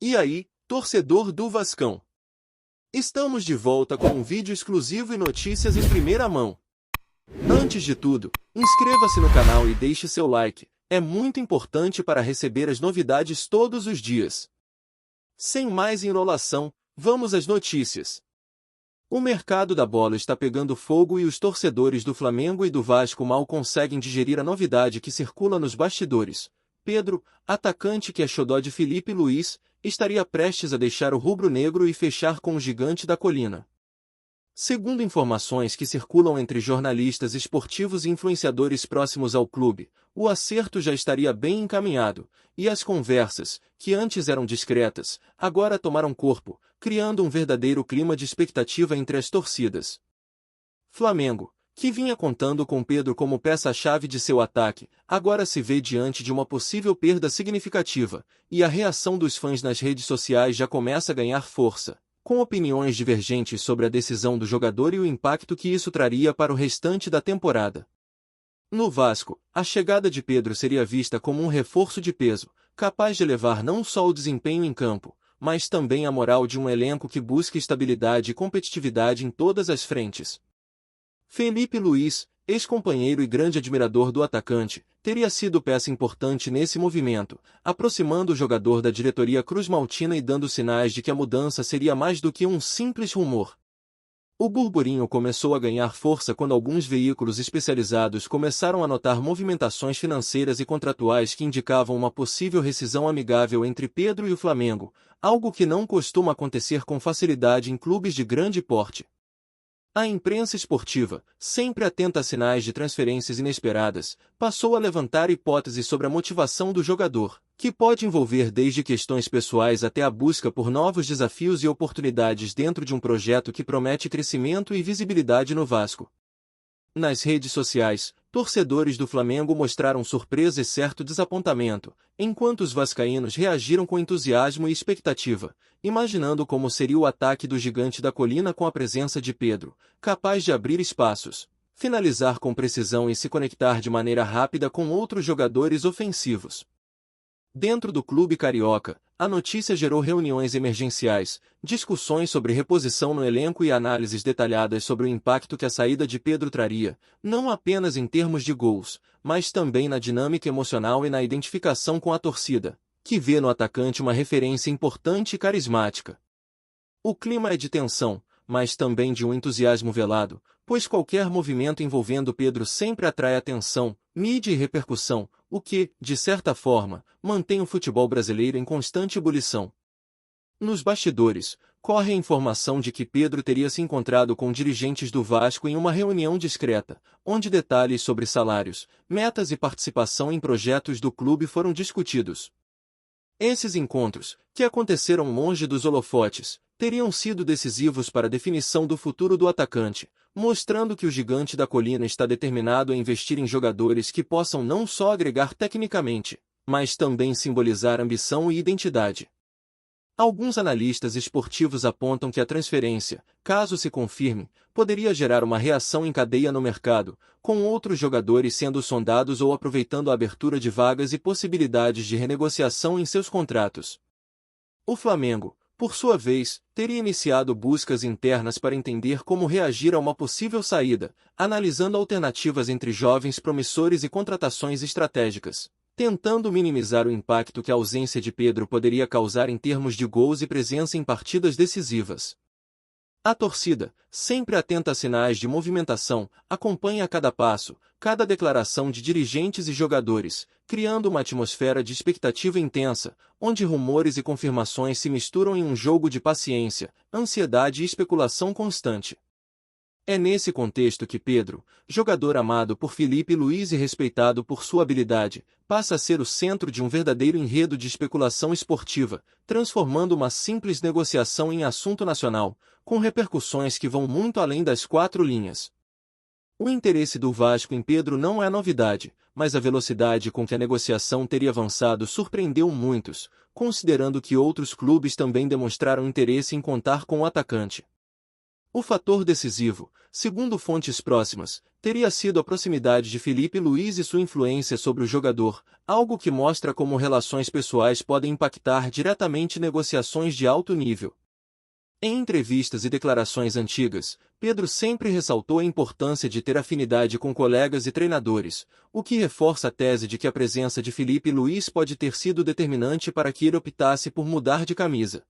E aí, torcedor do Vascão? Estamos de volta com um vídeo exclusivo e notícias em primeira mão. Antes de tudo, inscreva-se no canal e deixe seu like, é muito importante para receber as novidades todos os dias. Sem mais enrolação, vamos às notícias. O mercado da bola está pegando fogo e os torcedores do Flamengo e do Vasco mal conseguem digerir a novidade que circula nos bastidores. Pedro, atacante que é xodó de Felipe Luiz, estaria prestes a deixar o rubro-negro e fechar com o Gigante da Colina. Segundo informações que circulam entre jornalistas esportivos e influenciadores próximos ao clube, o acerto já estaria bem encaminhado, e as conversas, que antes eram discretas, agora tomaram corpo, criando um verdadeiro clima de expectativa entre as torcidas. Flamengo, que vinha contando com Pedro como peça-chave de seu ataque, agora se vê diante de uma possível perda significativa, e a reação dos fãs nas redes sociais já começa a ganhar força, com opiniões divergentes sobre a decisão do jogador e o impacto que isso traria para o restante da temporada. No Vasco, a chegada de Pedro seria vista como um reforço de peso, capaz de elevar não só o desempenho em campo, mas também a moral de um elenco que busca estabilidade e competitividade em todas as frentes. Felipe Luiz, ex-companheiro e grande admirador do atacante, teria sido peça importante nesse movimento, aproximando o jogador da diretoria cruz-maltina e dando sinais de que a mudança seria mais do que um simples rumor. O burburinho começou a ganhar força quando alguns veículos especializados começaram a notar movimentações financeiras e contratuais que indicavam uma possível rescisão amigável entre Pedro e o Flamengo, algo que não costuma acontecer com facilidade em clubes de grande porte. A imprensa esportiva, sempre atenta a sinais de transferências inesperadas, passou a levantar hipóteses sobre a motivação do jogador, que pode envolver desde questões pessoais até a busca por novos desafios e oportunidades dentro de um projeto que promete crescimento e visibilidade no Vasco. Nas redes sociais, torcedores do Flamengo mostraram surpresa e certo desapontamento, enquanto os vascaínos reagiram com entusiasmo e expectativa, imaginando como seria o ataque do Gigante da Colina com a presença de Pedro, capaz de abrir espaços, finalizar com precisão e se conectar de maneira rápida com outros jogadores ofensivos. Dentro do clube carioca, a notícia gerou reuniões emergenciais, discussões sobre reposição no elenco e análises detalhadas sobre o impacto que a saída de Pedro traria, não apenas em termos de gols, mas também na dinâmica emocional e na identificação com a torcida, que vê no atacante uma referência importante e carismática. O clima é de tensão, mas também de um entusiasmo velado, pois qualquer movimento envolvendo Pedro sempre atrai atenção, mídia e repercussão, o que, de certa forma, mantém o futebol brasileiro em constante ebulição. Nos bastidores, corre a informação de que Pedro teria se encontrado com dirigentes do Vasco em uma reunião discreta, onde detalhes sobre salários, metas e participação em projetos do clube foram discutidos. Esses encontros, que aconteceram longe dos holofotes, teriam sido decisivos para a definição do futuro do atacante, mostrando que o Gigante da Colina está determinado a investir em jogadores que possam não só agregar tecnicamente, mas também simbolizar ambição e identidade. Alguns analistas esportivos apontam que a transferência, caso se confirme, poderia gerar uma reação em cadeia no mercado, com outros jogadores sendo sondados ou aproveitando a abertura de vagas e possibilidades de renegociação em seus contratos. O Flamengo, por sua vez, teria iniciado buscas internas para entender como reagir a uma possível saída, analisando alternativas entre jovens promissores e contratações estratégicas, tentando minimizar o impacto que a ausência de Pedro poderia causar em termos de gols e presença em partidas decisivas. A torcida, sempre atenta a sinais de movimentação, acompanha a cada passo, cada declaração de dirigentes e jogadores, criando uma atmosfera de expectativa intensa, onde rumores e confirmações se misturam em um jogo de paciência, ansiedade e especulação constante. É nesse contexto que Pedro, jogador amado por Felipe Luiz e respeitado por sua habilidade, passa a ser o centro de um verdadeiro enredo de especulação esportiva, transformando uma simples negociação em assunto nacional, com repercussões que vão muito além das quatro linhas. O interesse do Vasco em Pedro não é novidade, mas a velocidade com que a negociação teria avançado surpreendeu muitos, considerando que outros clubes também demonstraram interesse em contar com o atacante. O fator decisivo, segundo fontes próximas, teria sido a proximidade de Filipe Luís e sua influência sobre o jogador, algo que mostra como relações pessoais podem impactar diretamente negociações de alto nível. Em entrevistas e declarações antigas, Pedro sempre ressaltou a importância de ter afinidade com colegas e treinadores, o que reforça a tese de que a presença de Filipe Luís pode ter sido determinante para que ele optasse por mudar de camisa.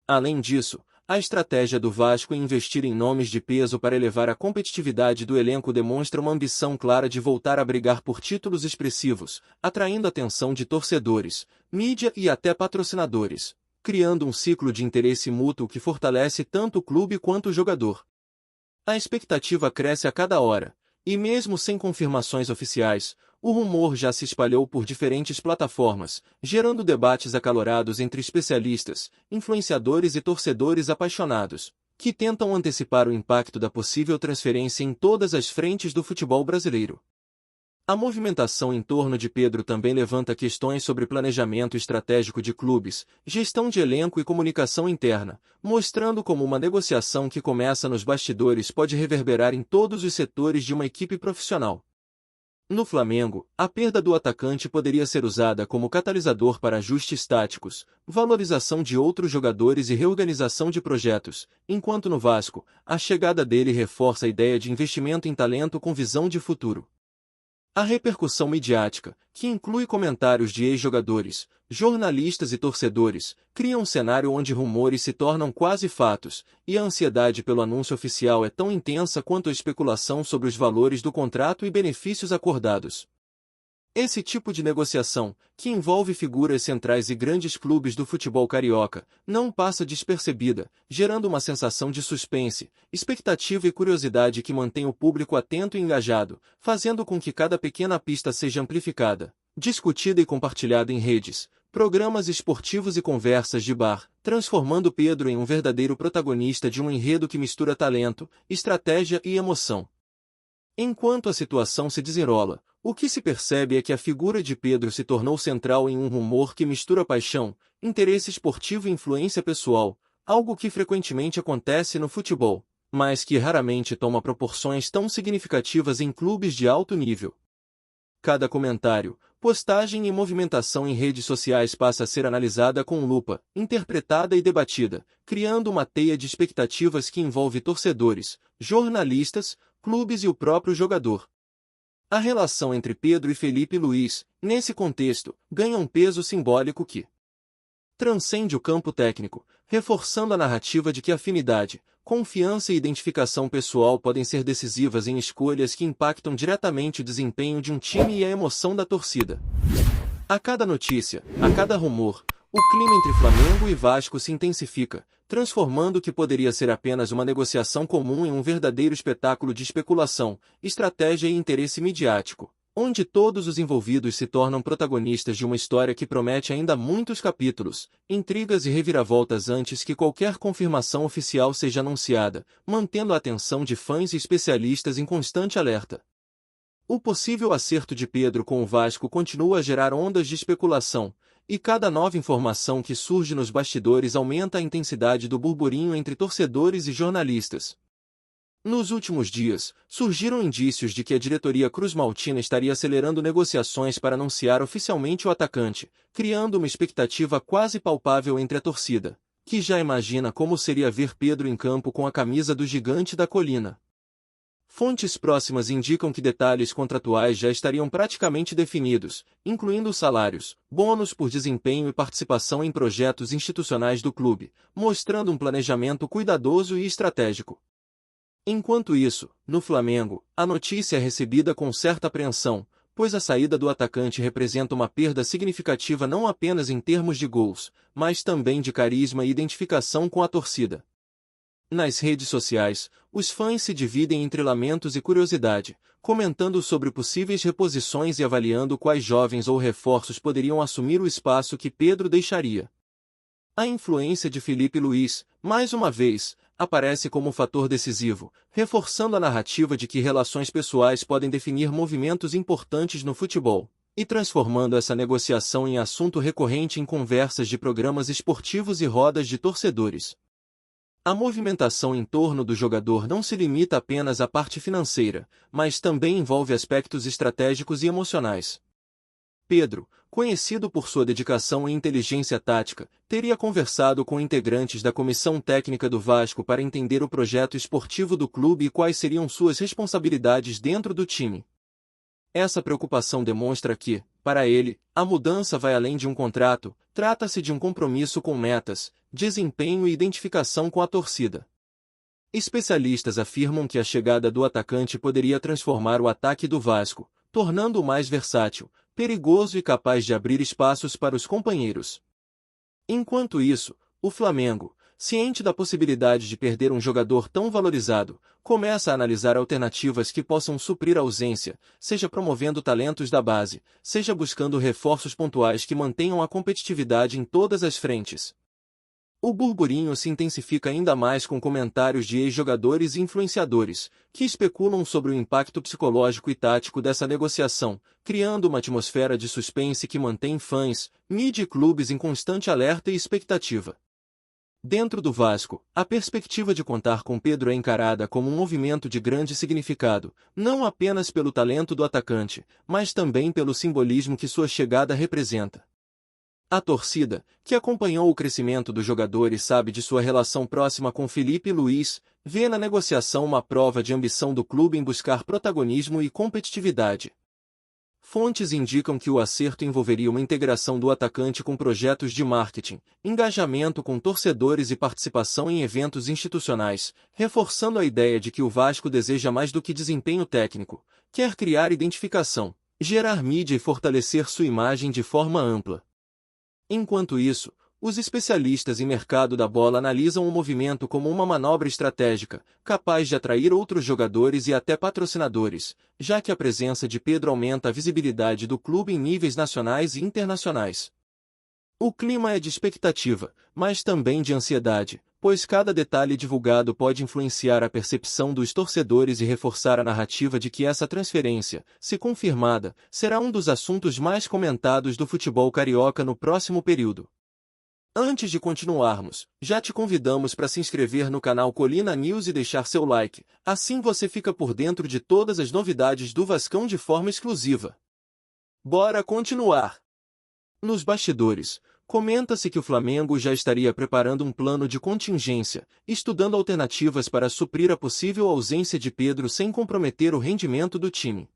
Além disso, a estratégia do Vasco em investir em nomes de peso para elevar a competitividade do elenco demonstra uma ambição clara de voltar a brigar por títulos expressivos, atraindo a atenção de torcedores, mídia e até patrocinadores, criando um ciclo de interesse mútuo que fortalece tanto o clube quanto o jogador. A expectativa cresce a cada hora, e mesmo sem confirmações oficiais, o rumor já se espalhou por diferentes plataformas, gerando debates acalorados entre especialistas, influenciadores e torcedores apaixonados, que tentam antecipar o impacto da possível transferência em todas as frentes do futebol brasileiro. A movimentação em torno de Pedro também levanta questões sobre planejamento estratégico de clubes, gestão de elenco e comunicação interna, mostrando como uma negociação que começa nos bastidores pode reverberar em todos os setores de uma equipe profissional. No Flamengo, a perda do atacante poderia ser usada como catalisador para ajustes táticos, valorização de outros jogadores e reorganização de projetos, enquanto no Vasco, a chegada dele reforça a ideia de investimento em talento com visão de futuro. A repercussão midiática, que inclui comentários de ex-jogadores, jornalistas e torcedores, cria um cenário onde rumores se tornam quase fatos, e a ansiedade pelo anúncio oficial é tão intensa quanto a especulação sobre os valores do contrato e benefícios acordados. Esse tipo de negociação, que envolve figuras centrais e grandes clubes do futebol carioca, não passa despercebida, gerando uma sensação de suspense, expectativa e curiosidade que mantém o público atento e engajado, fazendo com que cada pequena pista seja amplificada, discutida e compartilhada em redes, programas esportivos e conversas de bar, transformando Pedro em um verdadeiro protagonista de um enredo que mistura talento, estratégia e emoção. Enquanto a situação se desenrola, o que se percebe é que a figura de Pedro se tornou central em um rumor que mistura paixão, interesse esportivo e influência pessoal, algo que frequentemente acontece no futebol, mas que raramente toma proporções tão significativas em clubes de alto nível. Cada comentário, postagem e movimentação em redes sociais passa a ser analisada com lupa, interpretada e debatida, criando uma teia de expectativas que envolve torcedores, jornalistas, clubes e o próprio jogador. A relação entre Pedro e Filipe Luís, nesse contexto, ganha um peso simbólico que transcende o campo técnico, reforçando a narrativa de que afinidade, confiança e identificação pessoal podem ser decisivas em escolhas que impactam diretamente o desempenho de um time e a emoção da torcida. A cada notícia, a cada rumor, o clima entre Flamengo e Vasco se intensifica, transformando o que poderia ser apenas uma negociação comum em um verdadeiro espetáculo de especulação, estratégia e interesse midiático, onde todos os envolvidos se tornam protagonistas de uma história que promete ainda muitos capítulos, intrigas e reviravoltas antes que qualquer confirmação oficial seja anunciada, mantendo a atenção de fãs e especialistas em constante alerta. O possível acerto de Pedro com o Vasco continua a gerar ondas de especulação, e cada nova informação que surge nos bastidores aumenta a intensidade do burburinho entre torcedores e jornalistas. Nos últimos dias, surgiram indícios de que a diretoria cruzmaltina estaria acelerando negociações para anunciar oficialmente o atacante, criando uma expectativa quase palpável entre a torcida, que já imagina como seria ver Pedro em campo com a camisa do Gigante da Colina. Fontes próximas indicam que detalhes contratuais já estariam praticamente definidos, incluindo salários, bônus por desempenho e participação em projetos institucionais do clube, mostrando um planejamento cuidadoso e estratégico. Enquanto isso, no Flamengo, a notícia é recebida com certa apreensão, pois a saída do atacante representa uma perda significativa não apenas em termos de gols, mas também de carisma e identificação com a torcida. Nas redes sociais, os fãs se dividem entre lamentos e curiosidade, comentando sobre possíveis reposições e avaliando quais jovens ou reforços poderiam assumir o espaço que Pedro deixaria. A influência de Filipe Luís, mais uma vez, aparece como um fator decisivo, reforçando a narrativa de que relações pessoais podem definir movimentos importantes no futebol, e transformando essa negociação em assunto recorrente em conversas de programas esportivos e rodas de torcedores. A movimentação em torno do jogador não se limita apenas à parte financeira, mas também envolve aspectos estratégicos e emocionais. Pedro, conhecido por sua dedicação e inteligência tática, teria conversado com integrantes da comissão técnica do Vasco para entender o projeto esportivo do clube e quais seriam suas responsabilidades dentro do time. Essa preocupação demonstra que, para ele, a mudança vai além de um contrato, trata-se de um compromisso com metas, desempenho e identificação com a torcida. Especialistas afirmam que a chegada do atacante poderia transformar o ataque do Vasco, tornando-o mais versátil, perigoso e capaz de abrir espaços para os companheiros. Enquanto isso, o Flamengo, ciente da possibilidade de perder um jogador tão valorizado, começa a analisar alternativas que possam suprir a ausência, seja promovendo talentos da base, seja buscando reforços pontuais que mantenham a competitividade em todas as frentes. O burburinho se intensifica ainda mais com comentários de ex-jogadores e influenciadores, que especulam sobre o impacto psicológico e tático dessa negociação, criando uma atmosfera de suspense que mantém fãs, mídia e clubes em constante alerta e expectativa. Dentro do Vasco, a perspectiva de contar com Pedro é encarada como um movimento de grande significado, não apenas pelo talento do atacante, mas também pelo simbolismo que sua chegada representa. A torcida, que acompanhou o crescimento do jogador e sabe de sua relação próxima com Felipe Luiz, vê na negociação uma prova de ambição do clube em buscar protagonismo e competitividade. Fontes indicam que o acerto envolveria uma integração do atacante com projetos de marketing, engajamento com torcedores e participação em eventos institucionais, reforçando a ideia de que o Vasco deseja mais do que desempenho técnico, quer criar identificação, gerar mídia e fortalecer sua imagem de forma ampla. Enquanto isso, os especialistas em mercado da bola analisam o movimento como uma manobra estratégica, capaz de atrair outros jogadores e até patrocinadores, já que a presença de Pedro aumenta a visibilidade do clube em níveis nacionais e internacionais. O clima é de expectativa, mas também de ansiedade, pois cada detalhe divulgado pode influenciar a percepção dos torcedores e reforçar a narrativa de que essa transferência, se confirmada, será um dos assuntos mais comentados do futebol carioca no próximo período. Antes de continuarmos, já te convidamos para se inscrever no canal Colina News e deixar seu like, assim você fica por dentro de todas as novidades do Vascão de forma exclusiva. Bora continuar! Nos bastidores, comenta-se que o Flamengo já estaria preparando um plano de contingência, estudando alternativas para suprir a possível ausência de Pedro sem comprometer o rendimento do time.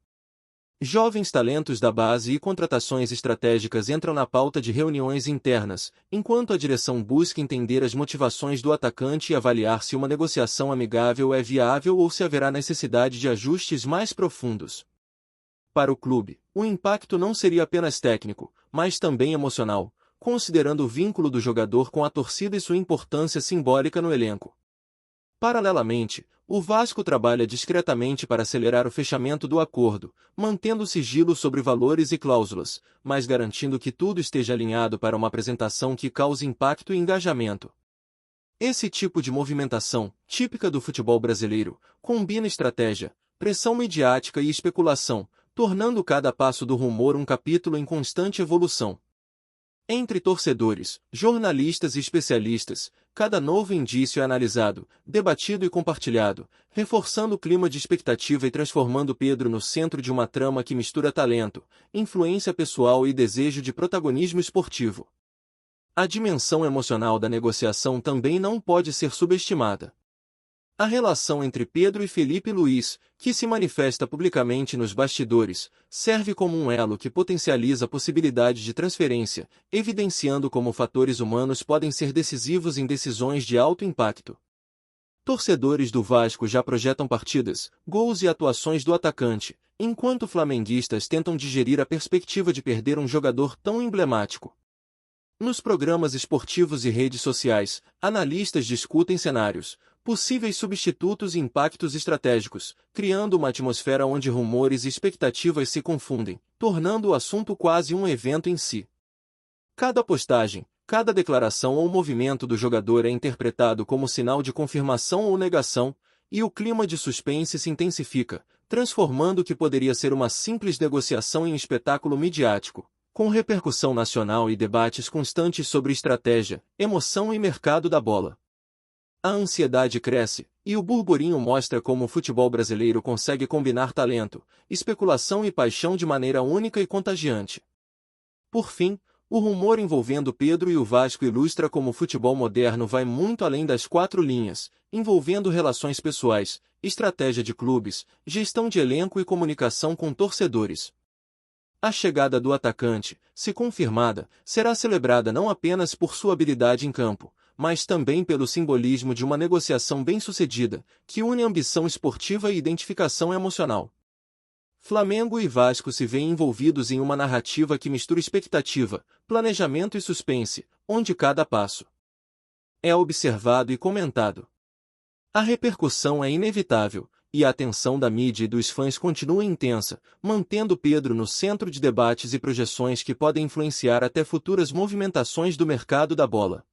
Jovens talentos da base e contratações estratégicas entram na pauta de reuniões internas, enquanto a direção busca entender as motivações do atacante e avaliar se uma negociação amigável é viável ou se haverá necessidade de ajustes mais profundos. Para o clube, o impacto não seria apenas técnico, mas também emocional, considerando o vínculo do jogador com a torcida e sua importância simbólica no elenco. Paralelamente, o Vasco trabalha discretamente para acelerar o fechamento do acordo, mantendo sigilo sobre valores e cláusulas, mas garantindo que tudo esteja alinhado para uma apresentação que cause impacto e engajamento. Esse tipo de movimentação, típica do futebol brasileiro, combina estratégia, pressão midiática e especulação, tornando cada passo do rumor um capítulo em constante evolução. Entre torcedores, jornalistas e especialistas, cada novo indício é analisado, debatido e compartilhado, reforçando o clima de expectativa e transformando Pedro no centro de uma trama que mistura talento, influência pessoal e desejo de protagonismo esportivo. A dimensão emocional da negociação também não pode ser subestimada. A relação entre Pedro e Felipe Luiz, que se manifesta publicamente nos bastidores, serve como um elo que potencializa a possibilidade de transferência, evidenciando como fatores humanos podem ser decisivos em decisões de alto impacto. Torcedores do Vasco já projetam partidas, gols e atuações do atacante, enquanto flamenguistas tentam digerir a perspectiva de perder um jogador tão emblemático. Nos programas esportivos e redes sociais, analistas discutem cenários, possíveis substitutos e impactos estratégicos, criando uma atmosfera onde rumores e expectativas se confundem, tornando o assunto quase um evento em si. Cada postagem, cada declaração ou movimento do jogador é interpretado como sinal de confirmação ou negação, e o clima de suspense se intensifica, transformando o que poderia ser uma simples negociação em um espetáculo midiático, com repercussão nacional e debates constantes sobre estratégia, emoção e mercado da bola. A ansiedade cresce, e o burburinho mostra como o futebol brasileiro consegue combinar talento, especulação e paixão de maneira única e contagiante. Por fim, o rumor envolvendo Pedro e o Vasco ilustra como o futebol moderno vai muito além das quatro linhas, envolvendo relações pessoais, estratégia de clubes, gestão de elenco e comunicação com torcedores. A chegada do atacante, se confirmada, será celebrada não apenas por sua habilidade em campo, mas também pelo simbolismo de uma negociação bem-sucedida, que une ambição esportiva e identificação emocional. Flamengo e Vasco se veem envolvidos em uma narrativa que mistura expectativa, planejamento e suspense, onde cada passo é observado e comentado. A repercussão é inevitável, e a atenção da mídia e dos fãs continua intensa, mantendo Pedro no centro de debates e projeções que podem influenciar até futuras movimentações do mercado da bola.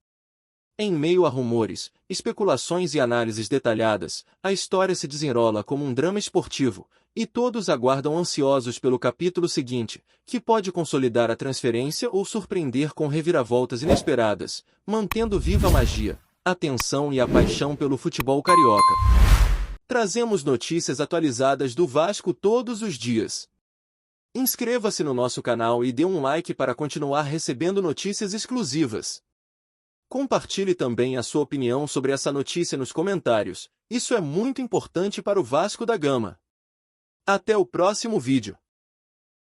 Em meio a rumores, especulações e análises detalhadas, a história se desenrola como um drama esportivo, e todos aguardam ansiosos pelo capítulo seguinte, que pode consolidar a transferência ou surpreender com reviravoltas inesperadas, mantendo viva a magia, a tensão e a paixão pelo futebol carioca. Trazemos notícias atualizadas do Vasco todos os dias. Inscreva-se no nosso canal e dê um like para continuar recebendo notícias exclusivas. Compartilhe também a sua opinião sobre essa notícia nos comentários, isso é muito importante para o Vasco da Gama. Até o próximo vídeo.